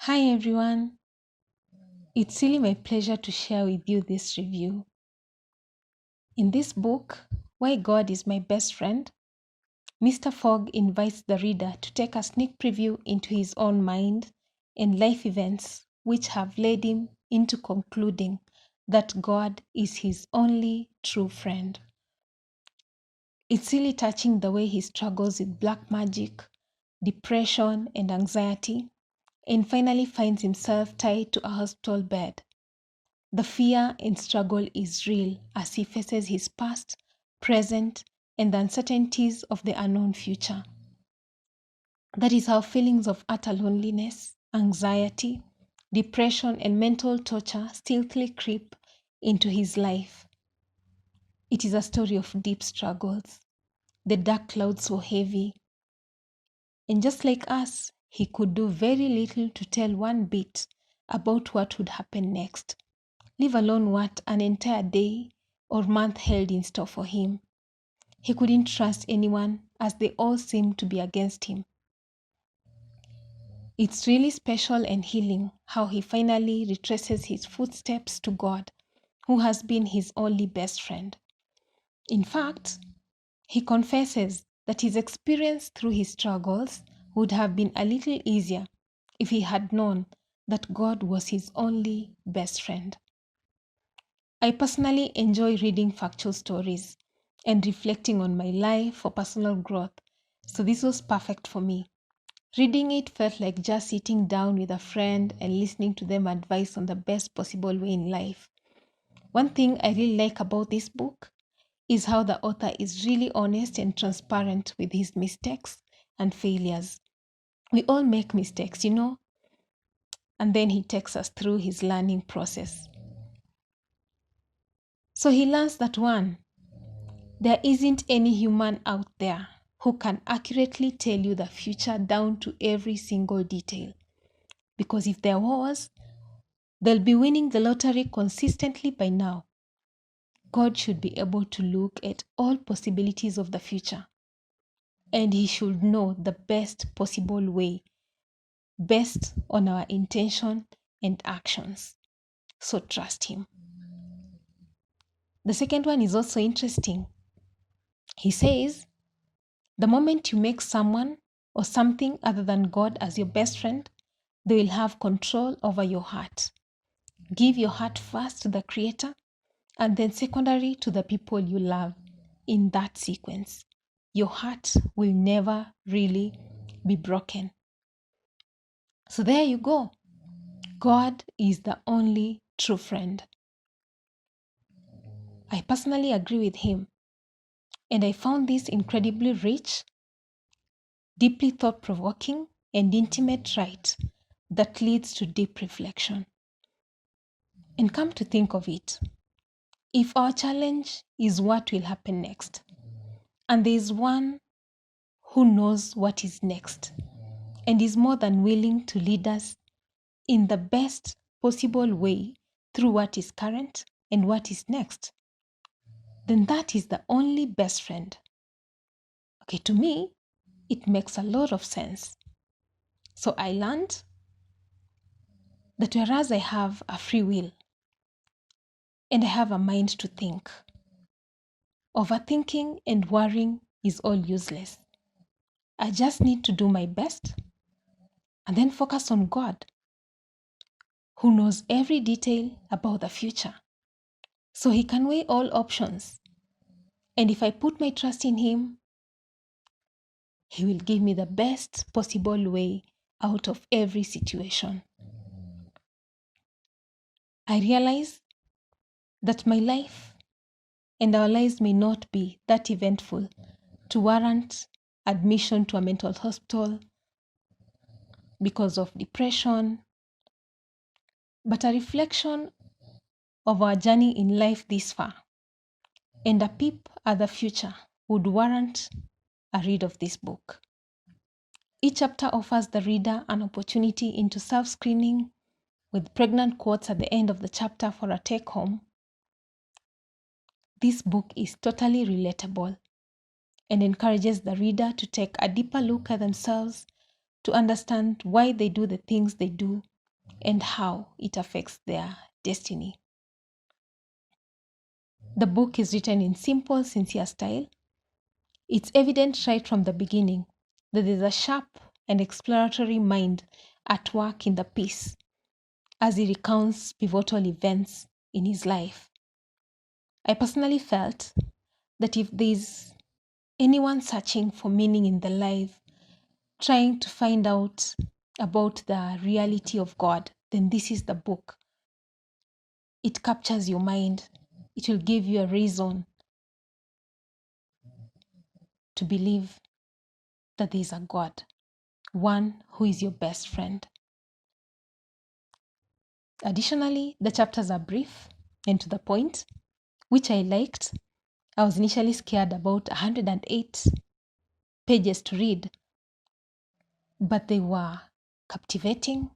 Hi everyone, it's really my pleasure to share with you this review. In this book, Why God is My Best Friend, Mr. Fogg invites the reader to take a sneak preview into his own mind and life events which have led him into concluding that God is his only true friend. It's really touching the way he struggles with black magic, depression, and anxiety, and finally finds himself tied to a hospital bed. The fear and struggle is real as he faces his past, present, and the uncertainties of the unknown future. That is how feelings of utter loneliness, anxiety, depression, and mental torture stealthily creep into his life. It is a story of deep struggles. The dark clouds were heavy, and just like us, he could do very little to tell one bit about what would happen next, leave alone what an entire day or month held in store for him. He couldn't trust anyone as they all seemed to be against him. It's really special and healing how he finally retraces his footsteps to God, who has been his only best friend. In fact, he confesses that his experience through his struggles would have been a little easier if he had known that God was his only best friend. I personally enjoy reading factual stories and reflecting on my life for personal growth, so this was perfect for me. Reading it felt like just sitting down with a friend and listening to them advise on the best possible way in life. One thing I really like about this book is how the author is really honest and transparent with his mistakes and failures. We all make mistakes, and then he takes us through his learning process. So he learns that there isn't any human out there who can accurately tell you the future down to every single detail. Because if there was, they'll be winning the lottery consistently by now. God should be able to look at all possibilities of the future, and he should know the best possible way, based on our intention and actions. So trust him. The second one is also interesting. He says, the moment you make someone or something other than God as your best friend, they will have control over your heart. Give your heart first to the Creator and then secondary to the people you love in that sequence. Your heart will never really be broken. So there you go. God is the only true friend. I personally agree with him, and I found this incredibly rich, deeply thought-provoking, and intimate write that leads to deep reflection. And come to think of it, if our challenge is what will happen next, and there is one who knows what is next and is more than willing to lead us in the best possible way through what is current and what is next, then that is the only best friend. Okay, to me, it makes a lot of sense. So I learned that whereas I have a free will and I have a mind to think, overthinking and worrying is all useless. I just need to do my best and then focus on God, who knows every detail about the future. So he can weigh all options. And if I put my trust in him, he will give me the best possible way out of every situation. I realize that my life and our lives may not be that eventful to warrant admission to a mental hospital because of depression, but a reflection of our journey in life this far and a peep at the future would warrant a read of this book. Each chapter offers the reader an opportunity into self-screening with pregnant quotes at the end of the chapter for a take-home. This book is totally relatable and encourages the reader to take a deeper look at themselves to understand why they do the things they do and how it affects their destiny. The book is written in simple, sincere style. It's evident right from the beginning that there's a sharp and exploratory mind at work in the piece as he recounts pivotal events in his life. I personally felt that if there's anyone searching for meaning in the life, trying to find out about the reality of God, then this is the book. It captures your mind. It will give you a reason to believe that there is a God, one who is your best friend. Additionally, the chapters are brief and to the point, which I liked. I was initially scared about 108 pages to read, but they were captivating.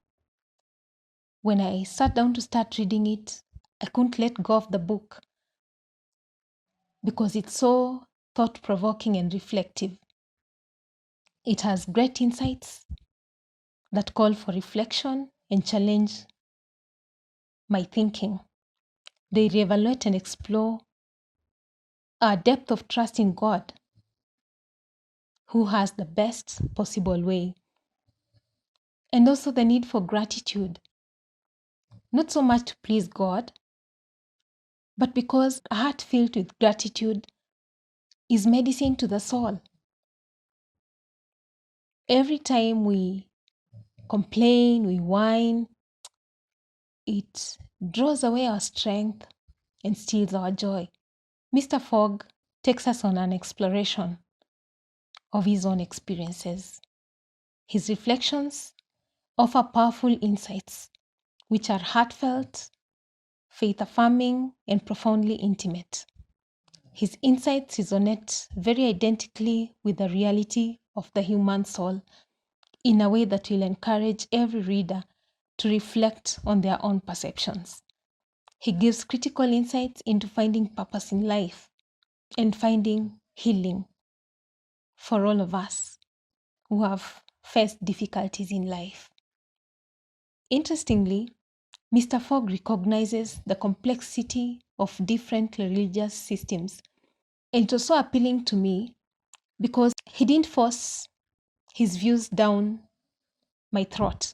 When I sat down to start reading it, I couldn't let go of the book because it's so thought-provoking and reflective. It has great insights that call for reflection and challenge my thinking. They reevaluate and explore our depth of trust in God, who has the best possible way, and also the need for gratitude, not so much to please God, but because a heart filled with gratitude is medicine to the soul. Every time we complain, we whine, it draws away our strength and steals our joy. Mr. Fogg takes us on an exploration of his own experiences. His reflections offer powerful insights, which are heartfelt, faith affirming, and profoundly intimate. His insights resonate very identically with the reality of the human soul in a way that will encourage every reader to reflect on their own perceptions. He gives critical insights into finding purpose in life and finding healing for all of us who have faced difficulties in life. Interestingly, Mr. Fogg recognizes the complexity of different religious systems. And it was so appealing to me because he didn't force his views down my throat.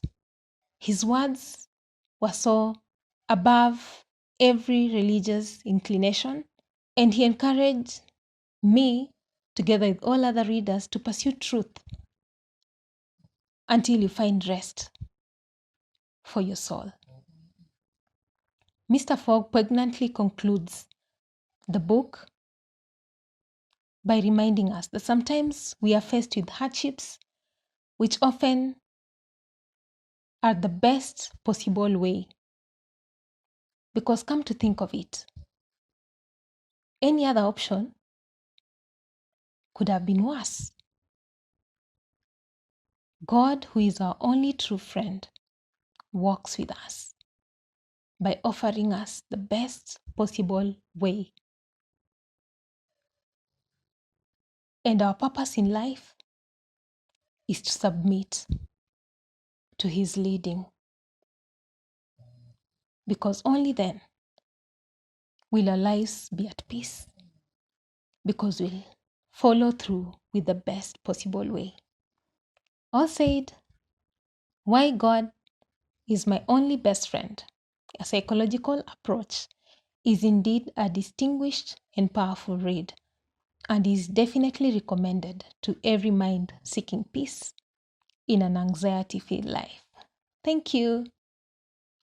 His words were so above every religious inclination, and he encouraged me, together with all other readers, to pursue truth until you find rest for your soul. Mr. Fogg poignantly concludes the book by reminding us that sometimes we are faced with hardships, which often are the best possible way. Because come to think of it, any other option could have been worse. God, who is our only true friend, walks with us by offering us the best possible way. And our purpose in life is to submit to His leading. Because only then will our lives be at peace. Because we'll follow through with the best possible way. All said, Why God is My Only Best Friend, a psychological approach, is indeed a distinguished and powerful read, and is definitely recommended to every mind seeking peace in an anxiety-filled life. Thank you.